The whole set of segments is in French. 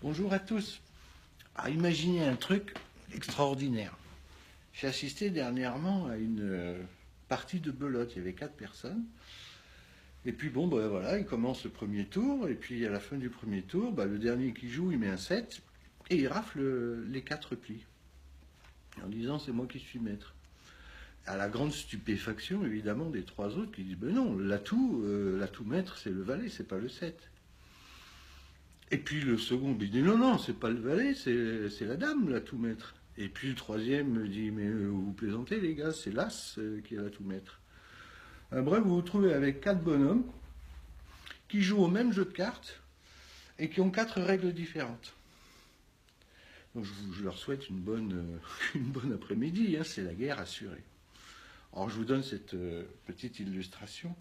Bonjour à tous. Imaginez un truc extraordinaire. J'ai assisté dernièrement à une partie de belote. Il y avait 4 personnes. Et puis bon, ben voilà, il commence le premier tour. Et puis à la fin du premier tour, le dernier qui joue, il met un 7 et il rafle les 4 plis. En disant c'est moi qui suis maître. À la grande stupéfaction évidemment des 3 autres qui disent ben non, l'atout maître c'est le valet, c'est pas le 7. Et puis le second il dit non, non, c'est pas le valet, c'est la dame, l'atout maître. Et puis le troisième me dit mais vous plaisantez les gars, c'est l'as qui est l'atout maître. Bref, vous vous trouvez avec 4 bonhommes qui jouent au même jeu de cartes et qui ont 4 règles différentes. Donc je leur souhaite une bonne après-midi, hein, c'est la guerre assurée. Alors je vous donne cette petite illustration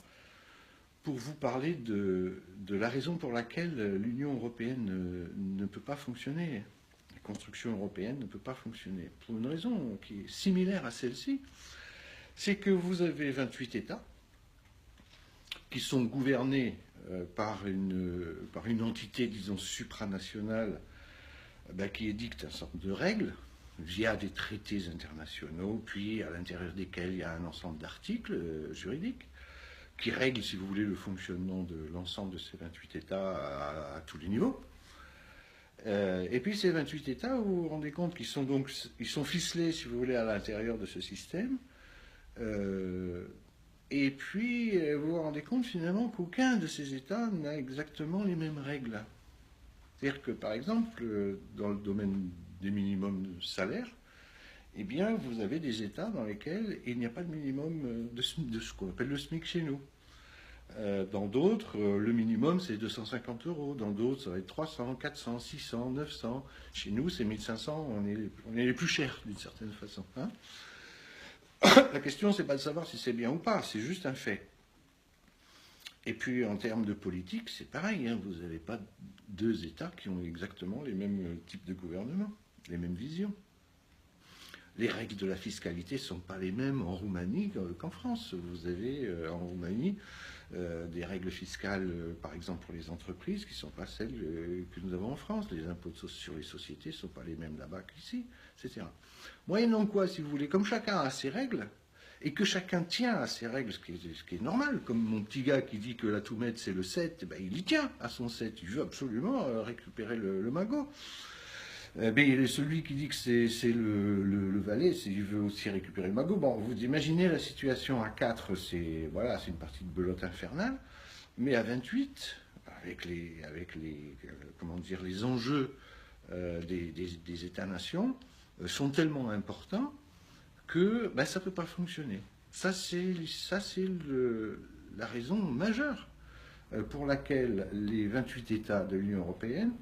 pour vous parler de la raison pour laquelle l'Union européenne ne peut pas fonctionner. La construction européenne ne peut pas fonctionner. Pour une raison qui est similaire à celle-ci, c'est que vous avez 28 États qui sont gouvernés par une entité, disons, supranationale qui édicte un certain nombre de règles via des traités internationaux, puis à l'intérieur desquels il y a un ensemble d'articles juridiques qui règle, si vous voulez, le fonctionnement de l'ensemble de ces 28 États à tous les niveaux. Et puis ces 28 États, vous vous rendez compte qu'ils sont ficelés, si vous voulez, à l'intérieur de ce système. Et puis vous vous rendez compte finalement qu'aucun de ces États n'a exactement les mêmes règles. C'est-à-dire que, par exemple, dans le domaine des minimums de salaire, eh bien, vous avez des États dans lesquels il n'y a pas de minimum de ce qu'on appelle le SMIC chez nous. Dans d'autres, le minimum, c'est 250 €. Dans d'autres, ça va être 300, 400, 600, 900. Chez nous, c'est 1500. On est les plus chers, d'une certaine façon. Hein. La question, c'est pas de savoir si c'est bien ou pas. C'est juste un fait. Et puis, en termes de politique, c'est pareil. Hein, vous n'avez pas 2 États qui ont exactement les mêmes types de gouvernement, les mêmes visions. Les règles de la fiscalité ne sont pas les mêmes en Roumanie qu'en France. Vous avez en Roumanie des règles fiscales, par exemple pour les entreprises, qui ne sont pas celles que nous avons en France. Les impôts sur les sociétés ne sont pas les mêmes là-bas qu'ici, etc. Moyennant quoi, si vous voulez, comme chacun a ses règles, et que chacun tient à ses règles, ce qui est normal, comme mon petit gars qui dit que l'atout maître c'est le 7, il y tient à son 7, il veut absolument récupérer le magot. Mais celui qui dit que c'est le valet, il veut aussi récupérer le magot. Bon, vous imaginez la situation à 4, c'est une partie de belote infernale, mais à 28, avec les enjeux des États-nations sont tellement importants que ça ne peut pas fonctionner. Ça, c'est la raison majeure pour laquelle les 28 États de l'Union européenne,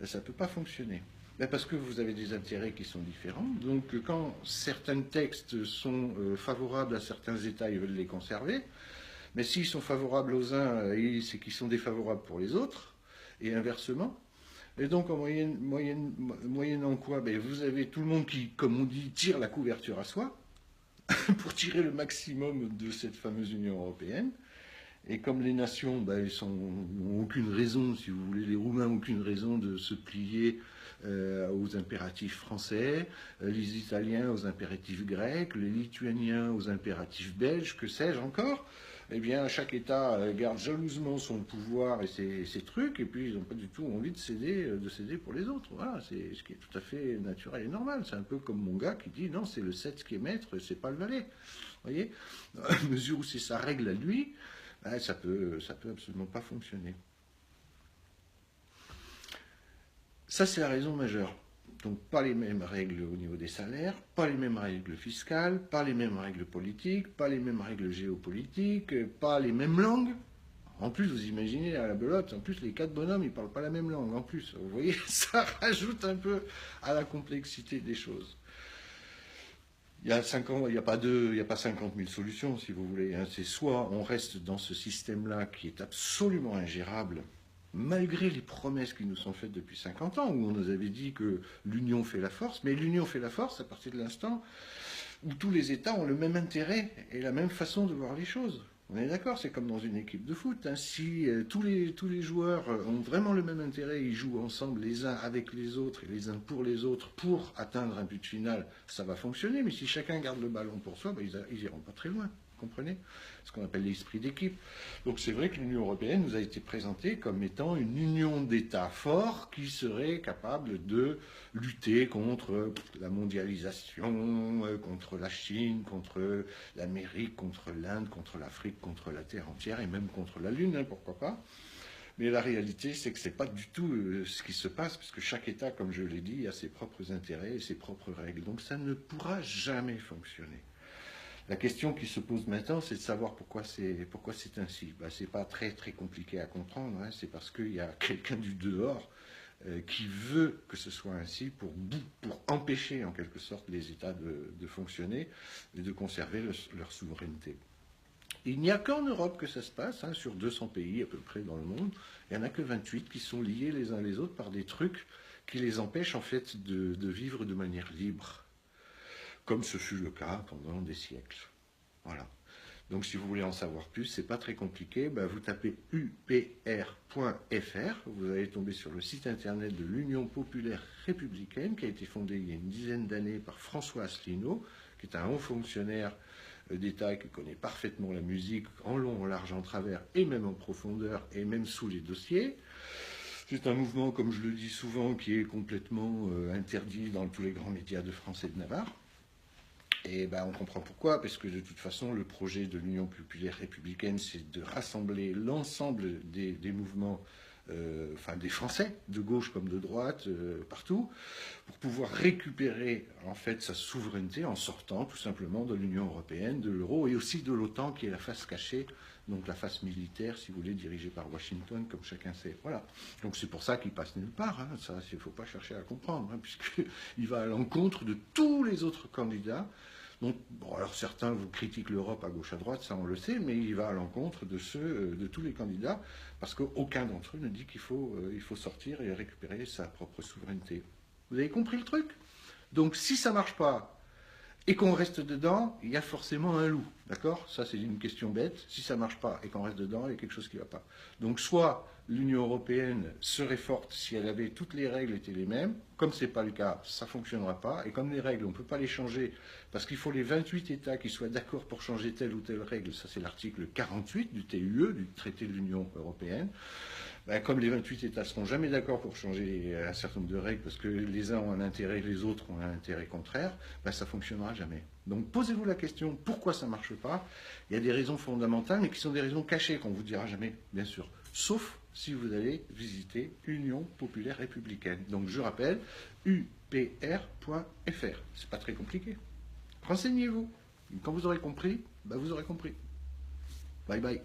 ça ne peut pas fonctionner. Parce que vous avez des intérêts qui sont différents. Donc quand certains textes sont favorables à certains États, ils veulent les conserver. Mais s'ils sont favorables aux uns, c'est qu'ils sont défavorables pour les autres, et inversement. Et donc en moyennant quoi, vous avez tout le monde qui, comme on dit, tire la couverture à soi, pour tirer le maximum de cette fameuse Union européenne. Et comme les nations n'ont aucune raison, si vous voulez, les Roumains n'ont aucune raison de se plier aux impératifs français, les Italiens aux impératifs grecs, les Lituaniens aux impératifs belges, que sais-je encore, eh bien chaque État garde jalousement son pouvoir et ses trucs, et puis ils n'ont pas du tout envie de céder pour les autres. Voilà, c'est ce qui est tout à fait naturel et normal. C'est un peu comme mon gars qui dit non, c'est le 7 qui est maître, c'est pas le valet. Vous voyez, à mesure où c'est sa règle à lui, ça peut absolument pas fonctionner. Ça, c'est la raison majeure. Donc, pas les mêmes règles au niveau des salaires, pas les mêmes règles fiscales, pas les mêmes règles politiques, pas les mêmes règles géopolitiques, pas les mêmes langues. En plus, vous imaginez à la belote, en plus, les 4 bonhommes, ils ne parlent pas la même langue. En plus, vous voyez, ça rajoute un peu à la complexité des choses. Il y a 5 ans, il n'y a pas 50 000 solutions, si vous voulez. Hein. C'est soit on reste dans ce système-là qui est absolument ingérable, malgré les promesses qui nous sont faites depuis 50 ans, où on nous avait dit que l'union fait la force, mais l'union fait la force à partir de l'instant où tous les États ont le même intérêt et la même façon de voir les choses. On est d'accord, c'est comme dans une équipe de foot, hein. Si tous les joueurs ont vraiment le même intérêt, ils jouent ensemble les uns avec les autres et les uns pour les autres pour atteindre un but final, ça va fonctionner. Mais si chacun garde le ballon pour soi, ben, ils iront pas très loin. Vous comprenez? Ce qu'on appelle l'esprit d'équipe. Donc c'est vrai que l'Union européenne nous a été présentée comme étant une union d'États forts qui serait capable de lutter contre la mondialisation, contre la Chine, contre l'Amérique, contre l'Inde, contre l'Afrique, contre la Terre entière et même contre la Lune, hein, pourquoi pas. Mais la réalité, c'est que ce n'est pas du tout ce qui se passe, parce que chaque État, comme je l'ai dit, a ses propres intérêts et ses propres règles. Donc ça ne pourra jamais fonctionner. La question qui se pose maintenant, c'est de savoir pourquoi c'est ainsi. Ben, ce n'est pas très très compliqué à comprendre, hein. C'est parce qu'il y a quelqu'un du dehors qui veut que ce soit ainsi pour empêcher en quelque sorte les États de fonctionner et de conserver leur souveraineté. Il n'y a qu'en Europe que ça se passe, hein, sur 200 pays à peu près dans le monde, il n'y en a que 28 qui sont liés les uns les autres par des trucs qui les empêchent en fait de vivre de manière libre, comme ce fut le cas pendant des siècles. Voilà. Donc si vous voulez en savoir plus, c'est pas très compliqué, ben, vous tapez upr.fr, vous allez tomber sur le site internet de l'Union populaire républicaine qui a été fondée il y a une dizaine d'années par François Asselineau, qui est un haut fonctionnaire d'État qui connaît parfaitement la musique en long, en large, en travers et même en profondeur et même sous les dossiers. C'est un mouvement, comme je le dis souvent, qui est complètement interdit dans tous les grands médias de France et de Navarre. Et ben, on comprend pourquoi, parce que de toute façon, le projet de l'Union populaire républicaine, c'est de rassembler l'ensemble des mouvements, enfin des Français, de gauche comme de droite, partout, pour pouvoir récupérer en fait sa souveraineté en sortant tout simplement de l'Union européenne, de l'euro et aussi de l'OTAN, qui est la face cachée, donc la face militaire, si vous voulez, dirigée par Washington, comme chacun sait. Voilà. Donc c'est pour ça qu'il passe nulle part. Hein. Ça, il ne faut pas chercher à comprendre, hein, puisqu'il va à l'encontre de tous les autres candidats. Donc, bon, alors certains vous critiquent l'Europe à gauche à droite, ça on le sait, mais il va à l'encontre de tous les candidats, parce qu'aucun d'entre eux ne dit qu'il faut sortir et récupérer sa propre souveraineté. Vous avez compris le truc? Donc si ça ne marche pas et qu'on reste dedans, il y a forcément un loup. D'accord? Ça, c'est une question bête. Si ça ne marche pas et qu'on reste dedans, il y a quelque chose qui ne va pas. Donc soit l'Union européenne serait forte si elle avait toutes les règles étaient les mêmes. Comme ce n'est pas le cas, ça ne fonctionnera pas. Et comme les règles, on ne peut pas les changer, parce qu'il faut les 28 États qui soient d'accord pour changer telle ou telle règle. Ça, c'est l'article 48 du TUE, du traité de l'Union européenne. Ben, comme les 28 États ne seront jamais d'accord pour changer un certain nombre de règles, parce que les uns ont un intérêt, les autres ont un intérêt contraire, ben, ça ne fonctionnera jamais. Donc posez-vous la question, pourquoi ça ne marche pas? Il y a des raisons fondamentales, mais qui sont des raisons cachées, qu'on ne vous dira jamais, bien sûr. Sauf si vous allez visiter Union populaire républicaine. Donc je rappelle, upr.fr. C'est pas très compliqué. Renseignez-vous. Quand vous aurez compris, ben, vous aurez compris. Bye bye.